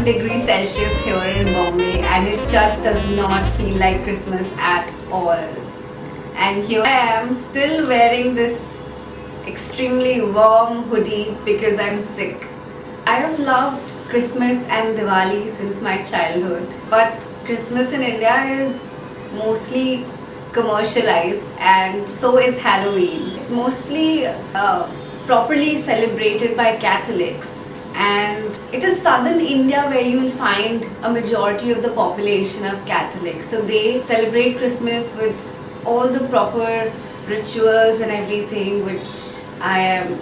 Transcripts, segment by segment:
1 degree Celsius here in Bombay, and it just does not feel like Christmas at all. And here I am still wearing this extremely warm hoodie because I'm sick. I have loved Christmas and Diwali since my childhood, but Christmas in India is mostly commercialized, and so is Halloween. It's mostly properly celebrated by Catholics, and it is southern India where you'll find a majority of the population of Catholics. So they celebrate Christmas with all the proper rituals and everything, which I am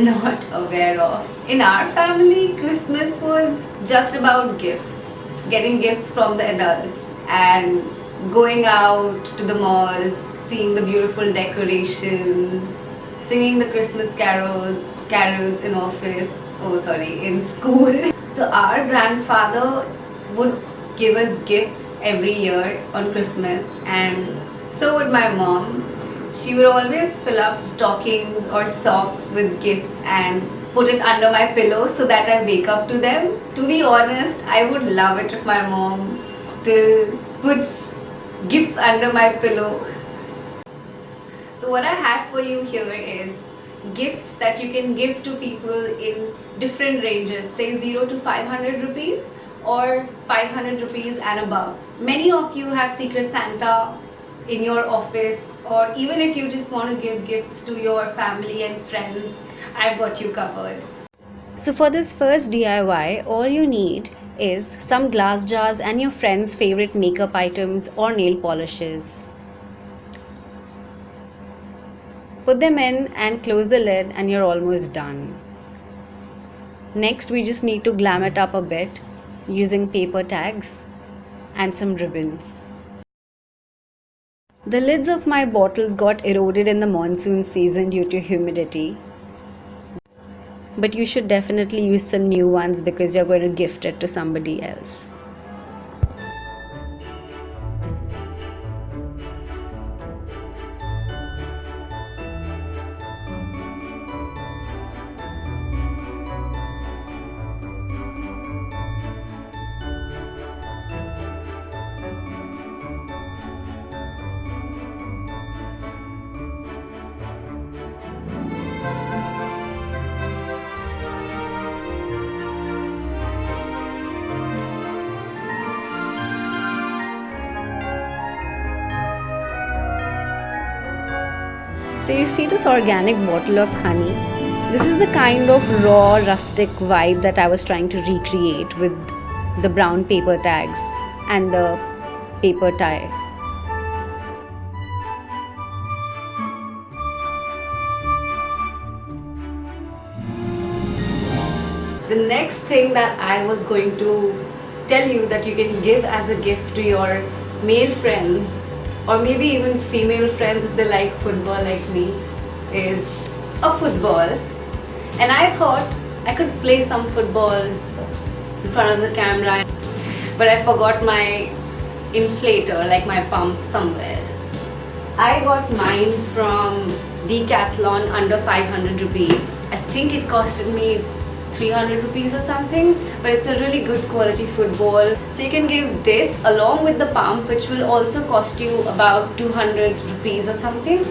not aware of. In our family, Christmas was just about gifts, getting gifts from the adults and going out to the malls, seeing the beautiful decoration, singing the Christmas carols in school. So our grandfather would give us gifts every year on Christmas, and so would my mom. She would always fill up stockings or socks with gifts and put it under my pillow so that I wake up to them. To be honest, I would love it if my mom still puts gifts under my pillow. So what I have for you here is gifts that you can give to people in different ranges, say 0 to 500 rupees or 500 rupees and above. Many of you have Secret Santa in your office, or even if you just want to give gifts to your family and friends, I've got you covered. So for this first DIY, all you need is some glass jars and your friend's favorite makeup items or nail polishes. Put them in and close the lid and you're almost done. Next, we just need to glam it up a bit using paper tags and some ribbons. The lids of my bottles got eroded in the monsoon season due to humidity. But you should definitely use some new ones because you're going to gift it to somebody else. So you see this organic bottle of honey? This is the kind of raw, rustic vibe that I was trying to recreate with the brown paper tags and the paper tie. The next thing that I was going to tell you that you can give as a gift to your male friends, or maybe even female friends if they like football like me, is a football. And I thought I could play some football in front of the camera, but I forgot my inflator, like my pump, somewhere. I got mine from Decathlon under 500 rupees. I think it costed me 300 rupees or something, but it's a really good quality football. So you can give this along with the pump, which will also cost you about 200 rupees or something.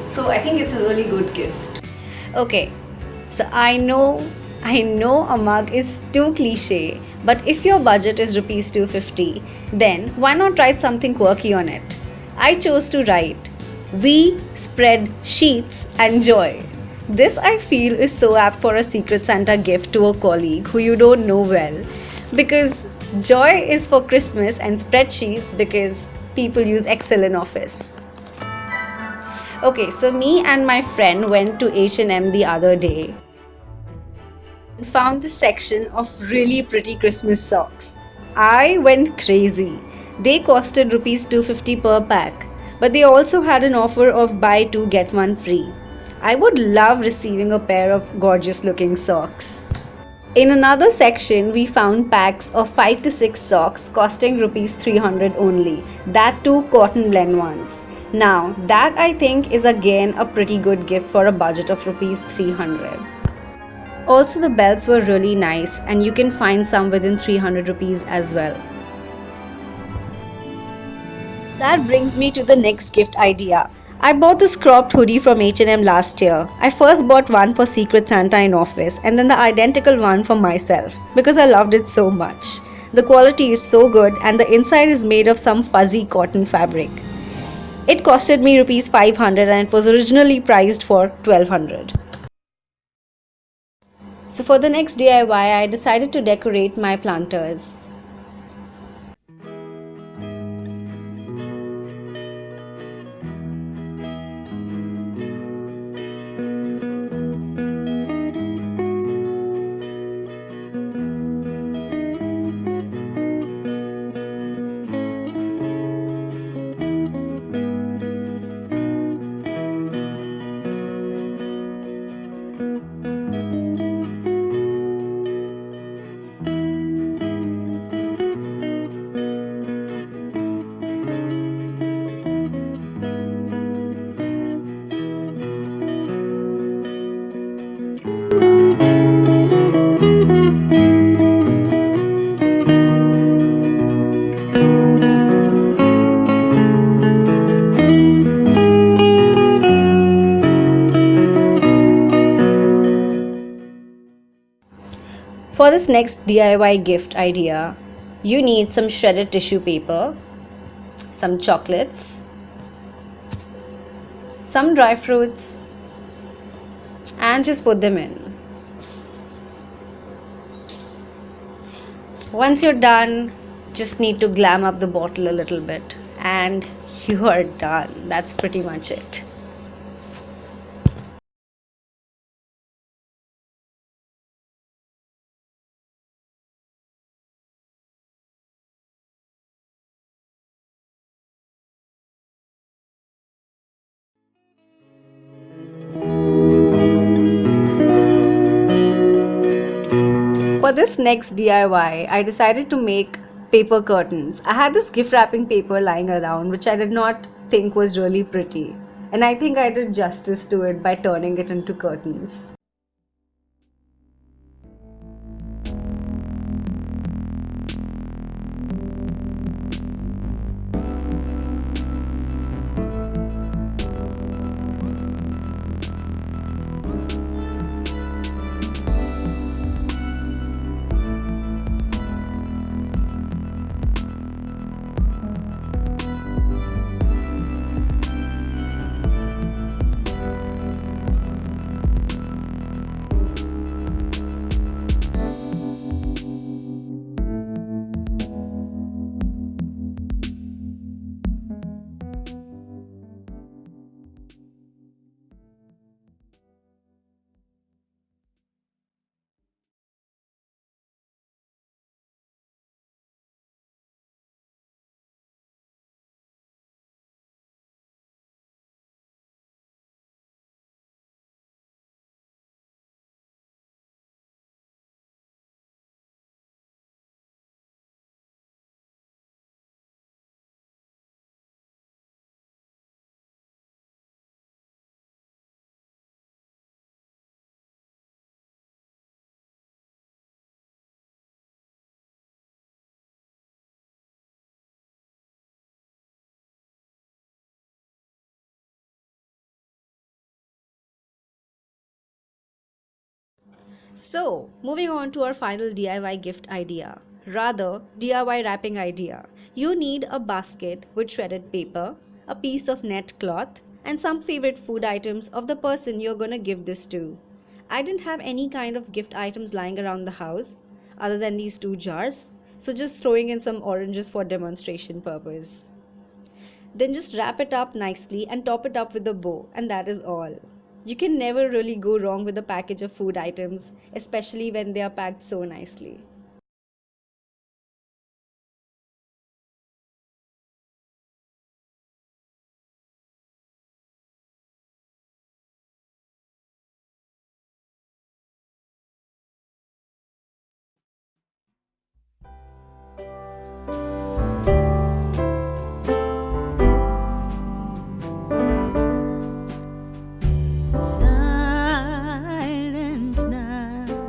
So I think it's a really good gift. Okay, so I know a mug is too cliche, but if your budget is rupees 250, then why not write something quirky on it? I chose to write, "We spread sheets and joy." This I feel is so apt for a Secret Santa gift to a colleague who you don't know well, because joy is for Christmas and spreadsheets because people use Excel in office. Okay, so me and my friend went to H&M the other day and found this section of really pretty Christmas socks. I went crazy. They costed rupees 250 per pack, but they also had an offer of buy two get one free. I would love receiving a pair of gorgeous looking socks. In another section, we found packs of 5 to 6 socks costing rupees 300 only, that too cotton blend ones. Now, that I think is again a pretty good gift for a budget of rupees 300. Also, the belts were really nice, and you can find some within 300 rupees as well. That brings me to the next gift idea. I bought this cropped hoodie from H&M last year. I first bought one for Secret Santa in office and then the identical one for myself because I loved it so much. The quality is so good and the inside is made of some fuzzy cotton fabric. It costed me rupees 500 and it was originally priced for 1200. So for the next DIY, I decided to decorate my planters. For this next DIY gift idea, you need some shredded tissue paper, some chocolates, some dry fruits, and just put them in. Once you're done, just need to glam up the bottle a little bit, and you are done. That's pretty much it. For this next DIY, I decided to make paper curtains. I had this gift wrapping paper lying around which I did not think was really pretty. And I think I did justice to it by turning it into curtains. So, moving on to our final DIY gift idea, rather DIY wrapping idea. You need a basket with shredded paper, a piece of net cloth, and some favorite food items of the person you're gonna give this to. I didn't have any kind of gift items lying around the house other than these two jars, so just throwing in some oranges for demonstration purpose. Then just wrap it up nicely and top it up with a bow, and that is all. You can never really go wrong with a package of food items, especially when they are packed so nicely. Silent night.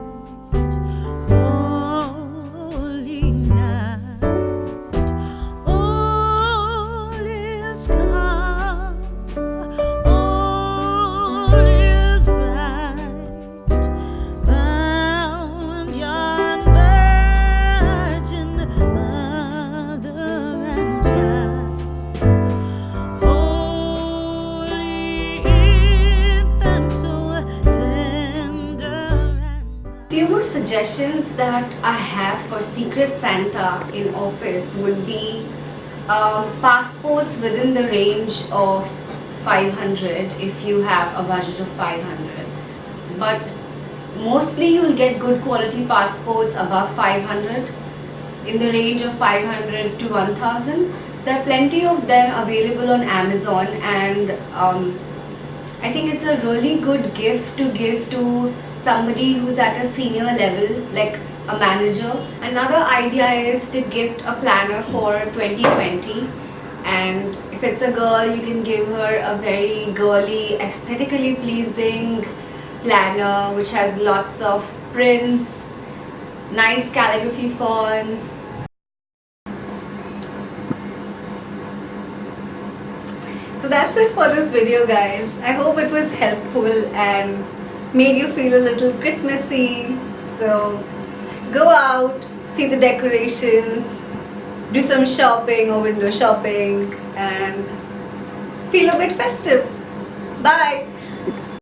suggestions that I have for Secret Santa in office would be passports within the range of 500 if you have a budget of 500. But mostly you'll get good quality passports above 500, in the range of 500 to 1000. So there are plenty of them available on Amazon, and I think it's a really good gift to give to somebody who's at a senior level, like a manager. Another idea is to gift a planner for 2020, and if it's a girl, you can give her a very girly, aesthetically pleasing planner which has lots of prints, nice calligraphy fonts. So that's it for this video, guys. I hope it was helpful and made you feel a little Christmassy. So go out, see the decorations, do some shopping or window shopping, and feel a bit festive. Bye!